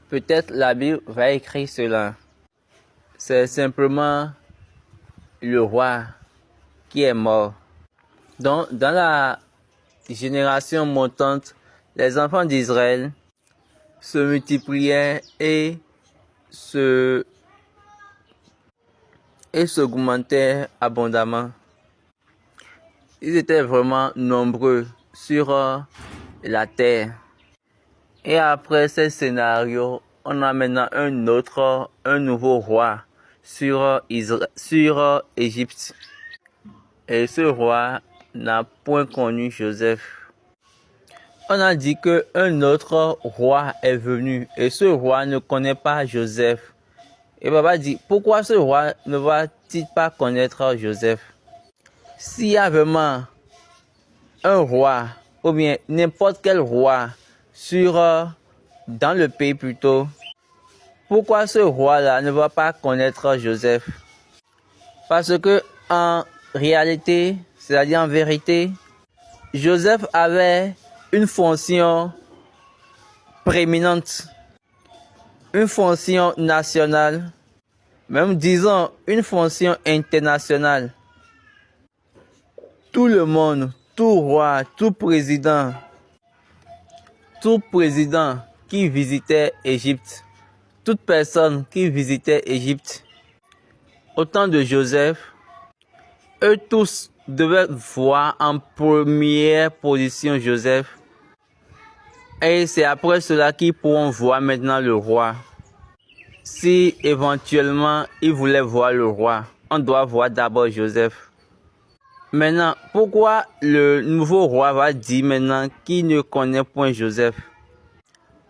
Peut-être la Bible va écrire cela. C'est simplement le roi qui est mort. Donc, dans la génération montante, les enfants d'Israël se multipliaient et s'augmentaient abondamment. Ils étaient vraiment nombreux sur la terre. Et après ce scénario, on a maintenant un nouveau roi sur Égypte. Et ce roi n'a point connu Joseph. On a dit qu'un autre roi est venu et ce roi ne connaît pas Joseph. Et Papa dit, pourquoi ce roi ne va-t-il pas connaître Joseph? S'il y a vraiment un roi, ou bien n'importe quel roi dans le pays plutôt, pourquoi ce roi-là ne va pas connaître Joseph? Parce que en réalité, c'est-à-dire en vérité, Joseph avait une fonction prééminente, une fonction nationale, même disons une fonction internationale. Tout le monde, tout roi, tout président qui visitait Égypte, toute personne qui visitait Égypte, au temps de Joseph, eux tous devaient voir en première position Joseph. Et c'est après cela qu'ils pourront voir maintenant le roi. Si éventuellement ils voulaient voir le roi, on doit voir d'abord Joseph. Maintenant, pourquoi le nouveau roi va dire maintenant qu'il ne connaît point Joseph?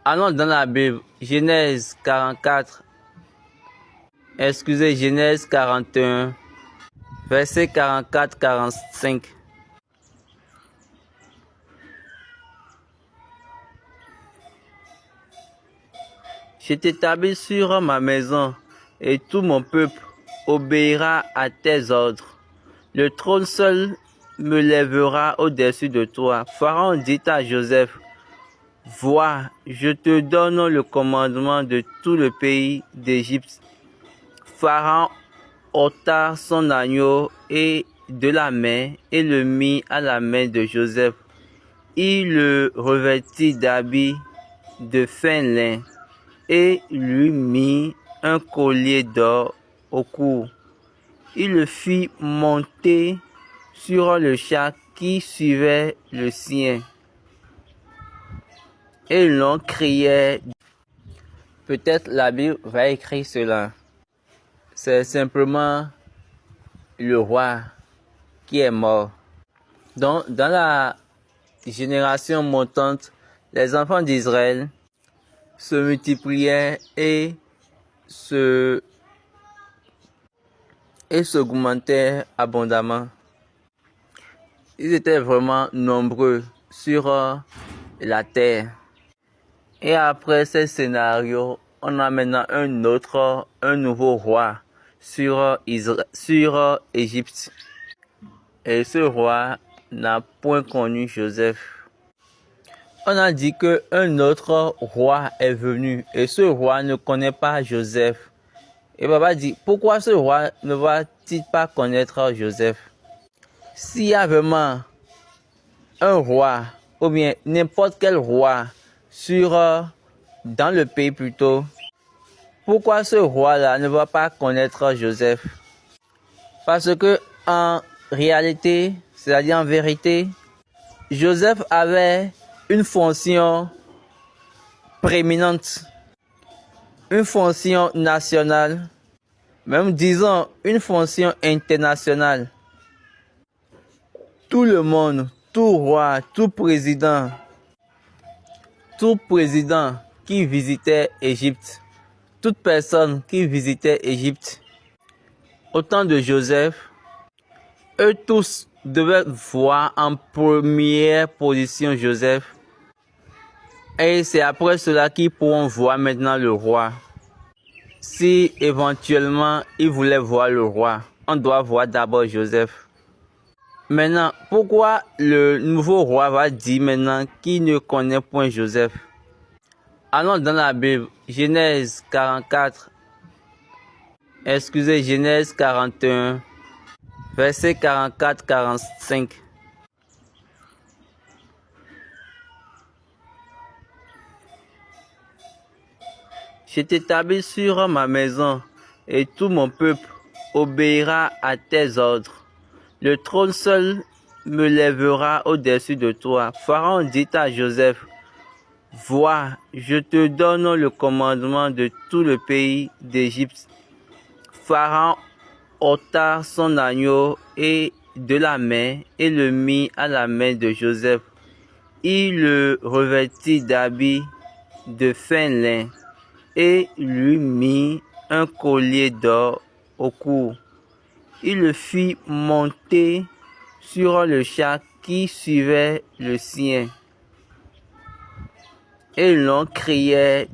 Allons dans la Bible, Genèse 41, verset 44-45. Je t'établis sur ma maison, et tout mon peuple obéira à tes ordres. Le trône seul me lèvera au-dessus de toi. Pharaon dit à Joseph, vois, je te donne le commandement de tout le pays d'Égypte. Pharaon ôta son agneau et de la main et le mit à la main de Joseph. Il le revêtit d'habits de fin lin et lui mit un collier d'or au cou. Il le fit monter sur le char qui suivait le sien. Et l'on criait. Peut-être la Bible va écrire cela. C'est simplement le roi qui est mort. Donc, dans la génération montante, les enfants d'Israël se multipliaient et s'augmentaient abondamment. Ils étaient vraiment nombreux sur la terre. Et après ce scénario, on a maintenant un nouveau roi sur Égypte. Et ce roi n'a point connu Joseph. On a dit qu'un autre roi est venu et ce roi ne connaît pas Joseph. Et Papa dit, pourquoi ce roi ne va-t-il pas connaître Joseph? S'il y a vraiment un roi, ou bien n'importe quel roi dans le pays plutôt, pourquoi ce roi-là ne va pas connaître Joseph? Parce que en réalité, c'est-à-dire en vérité, Joseph avait une fonction prééminente, une fonction nationale, même disons une fonction internationale. Tout le monde, tout roi, tout président qui visitait Égypte, toute personne qui visitait Égypte, au temps de Joseph, eux tous devaient voir en première position Joseph. Et c'est après cela qu'ils pourront voir maintenant le roi. Si éventuellement ils voulaient voir le roi, on doit voir d'abord Joseph. Maintenant, pourquoi le nouveau roi va dire maintenant qu'il ne connaît point Joseph? Allons dans la Bible, Genèse 44, Genèse 41, verset 44-45. Je t'établis sur ma maison, et tout mon peuple obéira à tes ordres. Le trône seul me lèvera au-dessus de toi. Pharaon dit à Joseph, vois, je te donne le commandement de tout le pays d'Égypte. Pharaon ôta son agneau et de la main et le mit à la main de Joseph. Il le revêtit d'habits de fin lin et lui mit un collier d'or au cou. Il le fit monter sur le char qui suivait le sien. Et l'on criait